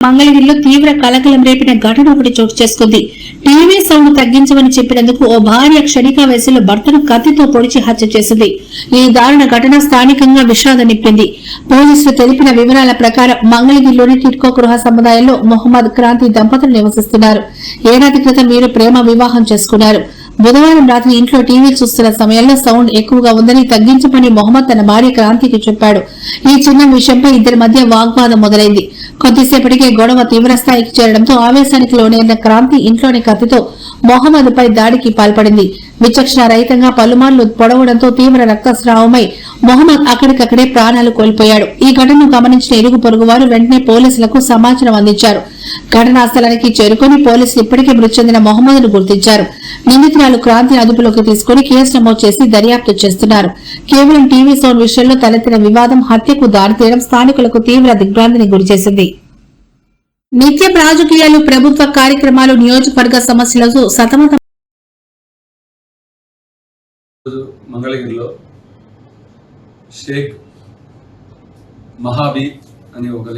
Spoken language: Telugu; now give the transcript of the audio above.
మంగళగిరిలో తీవ్ర కలకలం రేపిన ఘటన ఒకటి చోటు చేసుకుంది. టీవీ సౌండ్ తగ్గించమని చెప్పినందుకు ఓ భార్య క్షణికావేశంలో భర్తను కత్తితో పొడిచి హత్య చేసింది. ఈ దారుణ ఘటన స్థానికంగా విషాదం నింపింది. పోలీసులు తెలిపిన వివరాల ప్రకారం మంగళగిరిలోని టిడ్కో గృహ సముదాయంలో మొహమ్మద్ క్రాంతి దంపతులు నివసిస్తున్నారు. ఏడాది క్రితం వీరు ప్రేమ వివాహం చేసుకున్నారు. బుధవారం రాత్రి ఇంట్లో టీవీ చూస్తున్న సమయంలో సౌండ్ ఎక్కువగా ఉందని తగ్గించమని మొహమ్మద్ తన భార్య క్రాంతికి చెప్పాడు. ఈ చిన్న విషయంపై ఇద్దరి మధ్య వాగ్వాదం మొదలైంది. కొద్దిసేపటికే గొడవ తీవ్రస్థాయికి చేరడంతో ఆవేశానికి లోనైన క్రాంతి ఇంట్లోని కత్తితో మొహమ్మద్ పై దాడికి పాల్పడింది. విచక్షణ రహితంగా పలుమార్లు పొడవడంతో తీవ్ర రక్తస్రావమై మొహమ్మద్ అక్కడికక్కడే ప్రాణాలు కోల్పోయాడు. ఈ ఘటనను గమనించిన ఇరుగు పొరుగు వారు వెంటనే పోలీసులకు సమాచారం అందించారు. ఘటనా స్థలానికి చేరుకుని పోలీసులు ఇప్పటికే మృతి చెందిన మొహమ్మద్ ను గుర్తించారు. నిందితురాలు క్రాంతి అదుపులోకి తీసుకుని కేసు నమోదు చేసి దర్యాప్తు చేస్తున్నారు. కేవలం టీవీ సౌండ్ విషయంలో తలెత్తిన వివాదం హత్యకు దారితీయడం స్థానికులకు తీవ్ర దిగ్భ్రాంతిని గురిచేసింది. నిత్యం రాజకీయాలు, ప్రభుత్వ కార్యక్రమాలు, నియోజకవర్గ సమస్యలతో సతమతం. మంగళగిరిలో షేక్ మహాబీ అని ఒక